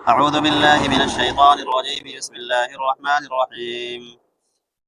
أعوذ بالله من الشيطان الرجيم. بسم الله الرحمن الرحيم.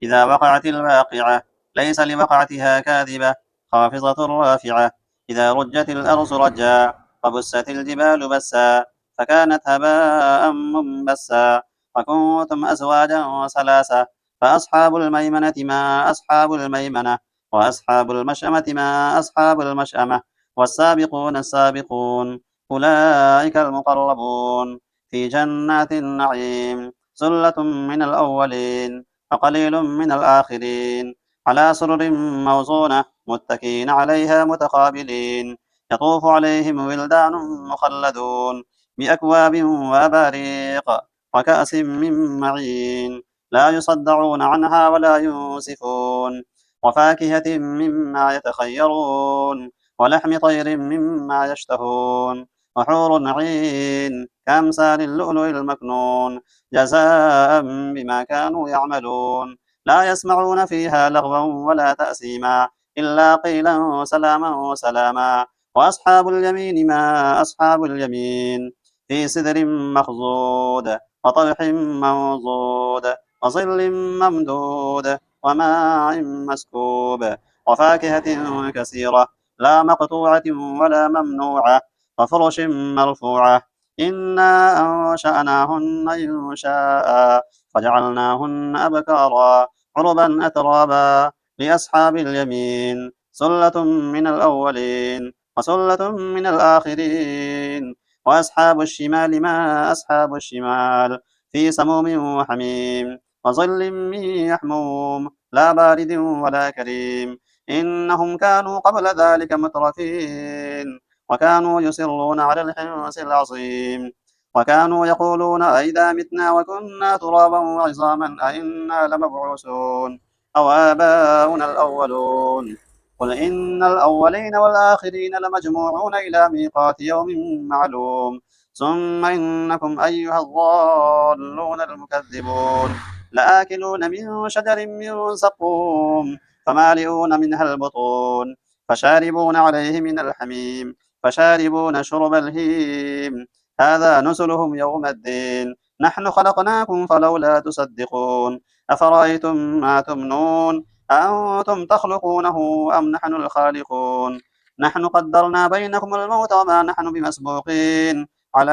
إذا وقعت الواقعة ليس لوقعتها كاذبة خافضة رافعة. إذا رجت الأرض رجا وبست الجبال بسا فكانت هباء منبسا. وكنتم أزواجا ثلاثة فأصحاب الميمنة ما أصحاب الميمنة وأصحاب المشأمة ما أصحاب المشأمة. والسابقون السابقون أولئك المقربون في جنات النعيم. ثلة من الأولين وقليل من الآخرين. على سرر موضونة متكئين عليها متقابلين. يطوف عليهم ولدان مخلدون بأكواب وأباريق وكأس من معين. لا يصدعون عنها ولا ينزفون. وفاكهة مما يتخيرون ولحم طير مما يشتهون. وحور عين كأمثال اللؤلؤ المكنون جزاء بما كانوا يعملون. لا يسمعون فيها لغوا ولا تأثيما إلا قيلا سلاما سلاما. وأصحاب اليمين ما أصحاب اليمين في سدر مخضود وطلح منضود وظل ممدود وماء مسكوب. وفاكهة كثيرة لا مقطوعة ولا ممنوعة وفرش مرفوعة. إنا أنشأناهن إنشاء فجعلناهن أبكارا عربا أترابا لأصحاب اليمين. سلة من الأولين وسلة من الآخرين. وأصحاب الشمال ما أصحاب الشمال في سموم وحميم وظل من يحموم لا بارد ولا كريم. إنهم كانوا قبل ذلك مترفين وكانوا يصرون على الحنث العظيم. وكانوا يقولون أئذا متنا وكنا ترابا وعظاما أئنا لمبعوثون أو آباؤنا الأولون. قل إن الأولين والآخرين لمجموعون إلى ميقات يوم معلوم. ثم إنكم أيها الضالون المكذبون لآكلون من شجر من زقوم فمالئون منها البطون فشاربون عليه من الحميم فشاربون شرب الهيم. هذا نزلهم يوم الدين. نحن خلقناكم فلولا تصدقون. أفرأيتم ما تمنون أأنتم تخلقونه أم نحن الخالقون. نحن قدرنا بينكم الموت وما نحن بمسبوقين على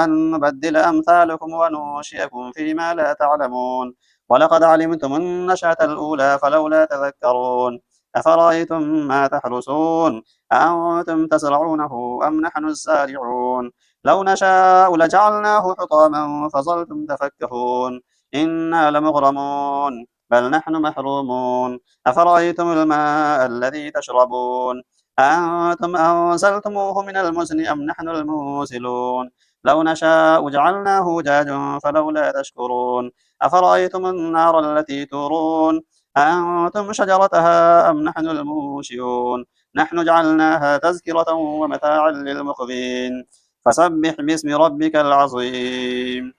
أن نبدل أمثالكم وننشئكم فيما لا تعلمون. ولقد علمتم النشأة الأولى فلولا تذكرون. أفرأيتم ما تحرسون أأنتم تزرعونه أم نحن الزارعون. لو نشاء لجعلناه حطاما فظلتم تفكهون. إنا لمغرمون بل نحن محرومون. أفرأيتم الماء الذي تشربون أأنتم أنزلتموه من المزن أم نحن المنزلون. لو نشاء جعلناه جاجا فلولا تشكرون. أفرأيتم النار التي تورون أأنتم شجرتها أم نحن المنشئون. نحن جعلناها تذكرة ومتاعا للمقوين. فسبح باسم ربك العظيم.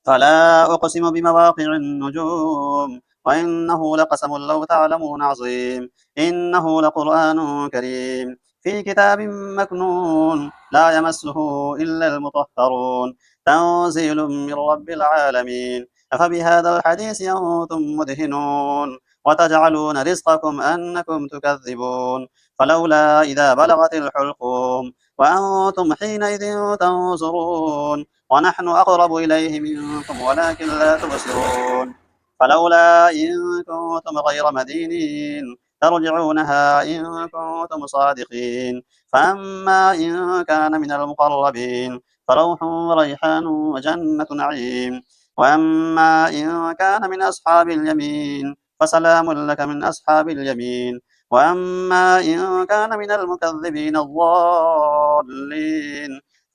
فلا أقسم بمواقع النجوم وإنه لقسم لو تعلمون عظيم. إنه لقرآن كريم في كتاب مكنون لا يمسه إلا المطهرون. تنزيل من رب العالمين. أفبهذا الحديث أنتم مدهنون وتجعلون رزقكم أنكم تكذبون. فلولا إذا بلغت الحلقوم وأنتم حينئذ تنظرون ونحن أقرب إليه منكم ولكن لا تبصرون. فلولا إن كنتم غير مدينين ترجعونها إن كنتم صادقين. فأما إن كان من المقربين فروح وريحان وجنة نعيم. وأما إن كان من أصحاب اليمين فسلام لك من أصحاب اليمين. وأما إن كان من المكذبين الضالين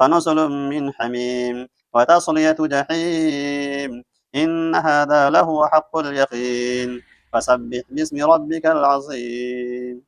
فنزل من حميم وتصلية جحيم. إن هذا لهو حق اليقين. فسبح باسم ربك العظيم.